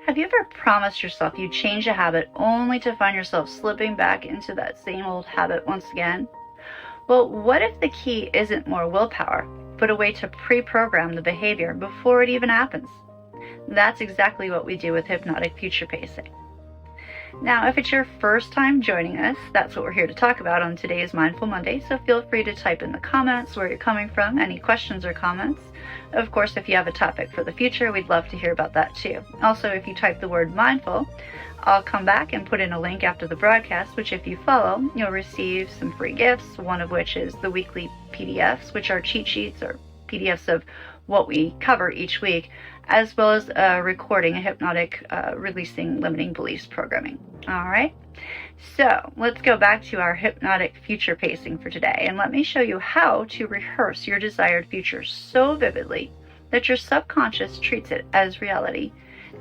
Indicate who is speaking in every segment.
Speaker 1: Have you ever promised yourself you'd change a habit only to find yourself slipping back into that same old habit once again? Well, what if the key isn't more willpower, but a way to pre-program the behavior before it even happens? That's exactly what we do with Hypnotic Future Pacing. Now, if it's your first time joining us, that's what we're here to talk about on today's Mindful Monday, so feel free to type in the comments where you're coming from, any questions or comments. Of course, if you have a topic for the future, we'd love to hear about that too. Also, if you type the word mindful, I'll come back and put in a link after the broadcast, which if you follow, you'll receive some free gifts, one of which is the weekly PDFs, which are cheat sheets or PDFs of what we cover each week, as well as a recording, a hypnotic releasing limiting beliefs programming. All right, so let's go back to our hypnotic future pacing for today, and let me show you how to rehearse your desired future so vividly that your subconscious treats it as reality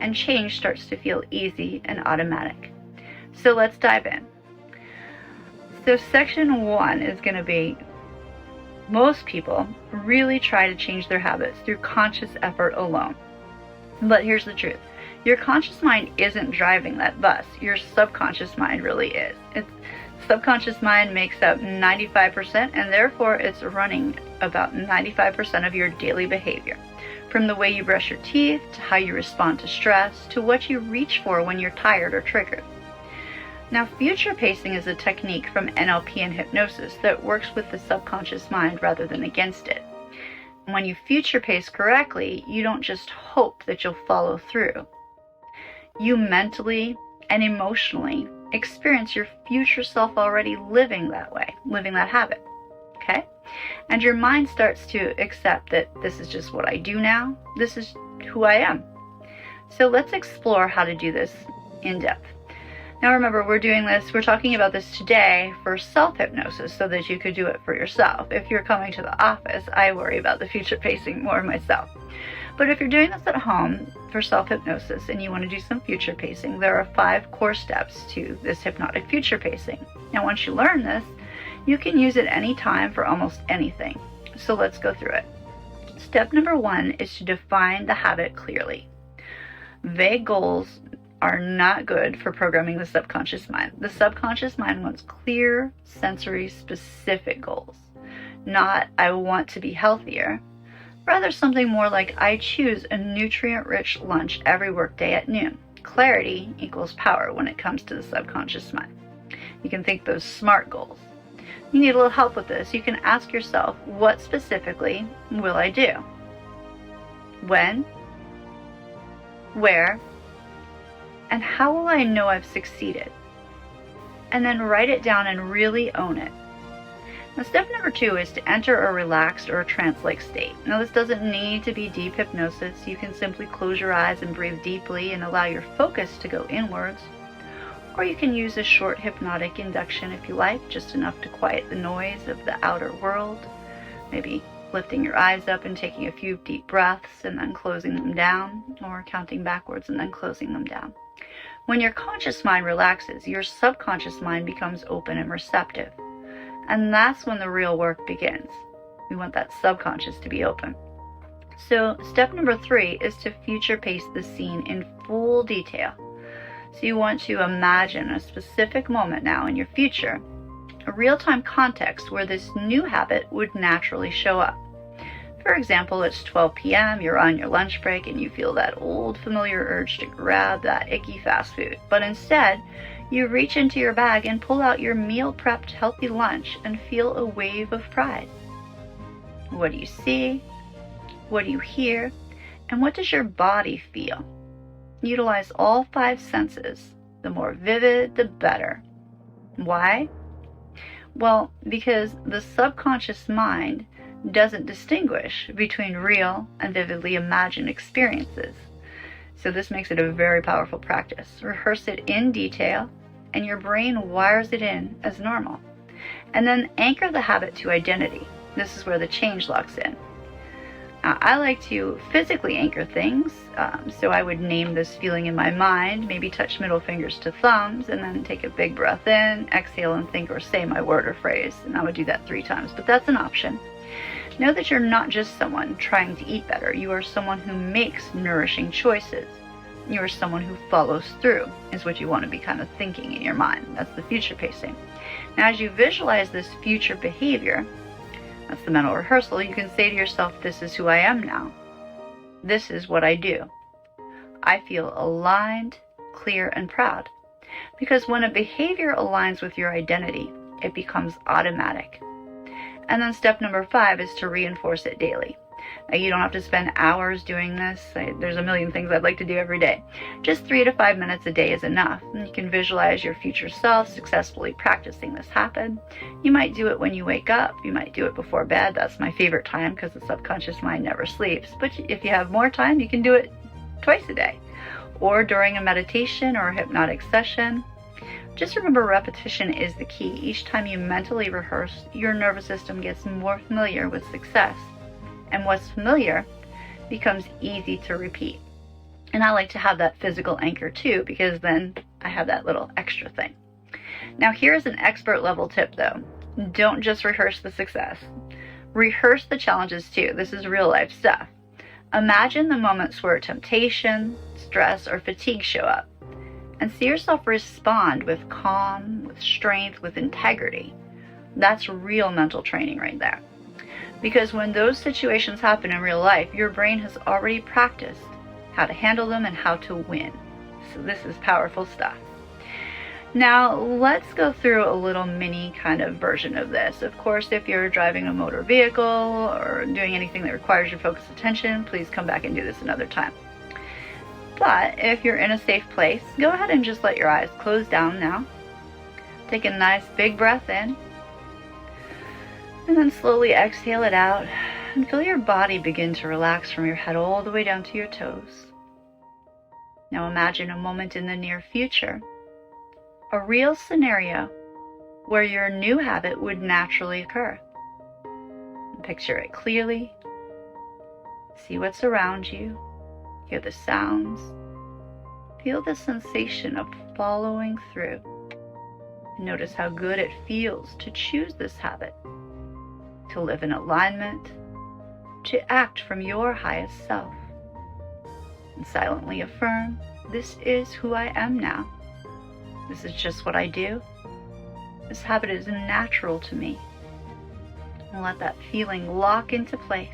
Speaker 1: and change starts to feel easy and automatic. So let's dive in. So section 1 is going to be, most people really try to change their habits through conscious effort alone. But here's the truth. Your conscious mind isn't driving that bus. Your subconscious mind really is. Its subconscious mind makes up 95%, and therefore it's running about 95% of your daily behavior. From the way you brush your teeth, to how you respond to stress, to what you reach for when you're tired or triggered. Now, future pacing is a technique from NLP and hypnosis that works with the subconscious mind rather than against it. When you future pace correctly, you don't just hope that you'll follow through. You mentally and emotionally experience your future self already living that way, living that habit, okay? And your mind starts to accept that this is just what I do now, this is who I am. So let's explore how to do this in depth. Now remember, we're talking about this today for self-hypnosis so that you could do it for yourself. If you're coming to the office, I worry about the future pacing more myself. But if you're doing this at home for self-hypnosis and you want to do some future pacing, there are 5 core steps to this hypnotic future pacing. Now once you learn this, you can use it any time for almost anything. So let's go through it. Step number 1 is to define the habit clearly. Vague goals are not good for programming the subconscious mind. The subconscious mind wants clear, sensory, specific goals. Not, I want to be healthier. Rather something more like, I choose a nutrient-rich lunch every workday at noon. Clarity equals power when it comes to the subconscious mind. You can think those SMART goals. You need a little help with this. You can ask yourself, what specifically will I do? When? Where? And how will I know I've succeeded? And then write it down and really own it. Now, step number 2 is to enter a relaxed or a trance-like state. Now, this doesn't need to be deep hypnosis. You can simply close your eyes and breathe deeply and allow your focus to go inwards. Or you can use a short hypnotic induction if you like, just enough to quiet the noise of the outer world. Maybe lifting your eyes up and taking a few deep breaths and then closing them down, or counting backwards and then closing them down. When your conscious mind relaxes, your subconscious mind becomes open and receptive. And that's when the real work begins. We want that subconscious to be open. So step number 3 is to future pace the scene in full detail. So you want to imagine a specific moment now in your future, a real-time context where this new habit would naturally show up. For example, it's 12 p.m., you're on your lunch break, and you feel that old familiar urge to grab that icky fast food. But instead, you reach into your bag and pull out your meal-prepped healthy lunch and feel a wave of pride. What do you see? What do you hear? And what does your body feel? Utilize all 5 senses. The more vivid, the better. Why? Well, because the subconscious mind doesn't distinguish between real and vividly imagined experiences. So this makes it a very powerful practice. Rehearse it in detail, and your brain wires it in as normal. And then anchor the habit to identity. This is where the change locks in. I like to physically anchor things, so I would name this feeling in my mind, maybe touch middle fingers to thumbs, and then take a big breath in, exhale, and think or say my word or phrase. And I would do that 3 times, but that's an option. Know that you're not just someone trying to eat better. You are someone who makes nourishing choices. You're someone who follows through, is what you want to be kind of thinking in your mind. That's the future pacing. Now, as you visualize this future behavior, that's the mental rehearsal, you can say to yourself, this is who I am now. This is what I do. I feel aligned, clear, and proud. Because when a behavior aligns with your identity, it becomes automatic. And then step number 5 is to reinforce it daily. Now, you don't have to spend hours doing this. There's a million things I'd like to do every day. Just 3 to 5 minutes a day is enough. And you can visualize your future self successfully practicing this habit. You might do it when you wake up. You might do it before bed. That's my favorite time because the subconscious mind never sleeps. But if you have more time, you can do it twice a day, or during a meditation or a hypnotic session. Just remember, repetition is the key. Each time you mentally rehearse, your nervous system gets more familiar with success. And what's familiar becomes easy to repeat. And I like to have that physical anchor too, because then I have that little extra thing. Now, here's an expert level tip though. Don't just rehearse the success. Rehearse the challenges too. This is real life stuff. Imagine the moments where temptation, stress, or fatigue show up, and see yourself respond with calm, with strength, with integrity. That's real mental training right there. Because when those situations happen in real life, your brain has already practiced how to handle them and how to win. So this is powerful stuff. Now, let's go through a little mini kind of version of this. Of course, if you're driving a motor vehicle or doing anything that requires your focused attention, please come back and do this another time. But if you're in a safe place, go ahead and just let your eyes close down now. Take a nice big breath in. And then slowly exhale it out and feel your body begin to relax from your head all the way down to your toes. Now imagine a moment in the near future, a real scenario where your new habit would naturally occur. Picture it clearly. See what's around you. Hear the sounds. Feel the sensation of following through. Notice how good it feels to choose this habit, to live in alignment, to act from your highest self. And silently affirm, this is who I am now. This is just what I do. This habit is natural to me. And let that feeling lock into place.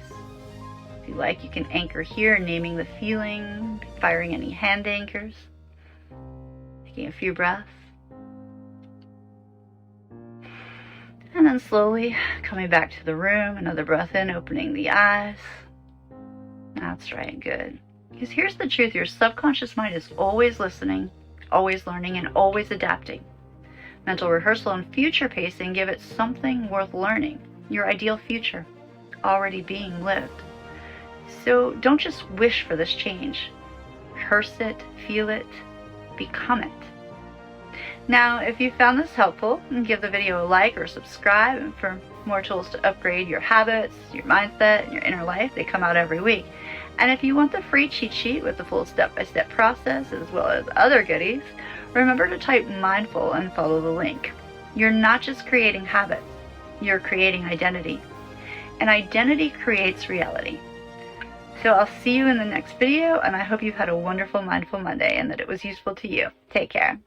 Speaker 1: If you like, you can anchor here, naming the feeling, firing any hand anchors, taking a few breaths. And then slowly coming back to the room, another breath in, opening the eyes. That's right, good. Because here's the truth, your subconscious mind is always listening, always learning, and always adapting. Mental rehearsal and future pacing give it something worth learning, your ideal future, already being lived. So don't just wish for this change. Rehearse it, feel it, become it. Now, if you found this helpful, give the video a like or subscribe. And for more tools to upgrade your habits, your mindset, and your inner life, they come out every week. And if you want the free cheat sheet with the full step-by-step process as well as other goodies, remember to type mindful and follow the link. You're not just creating habits, you're creating identity. And identity creates reality. So I'll see you in the next video, and I hope you've had a wonderful Mindful Monday and that it was useful to you. Take care.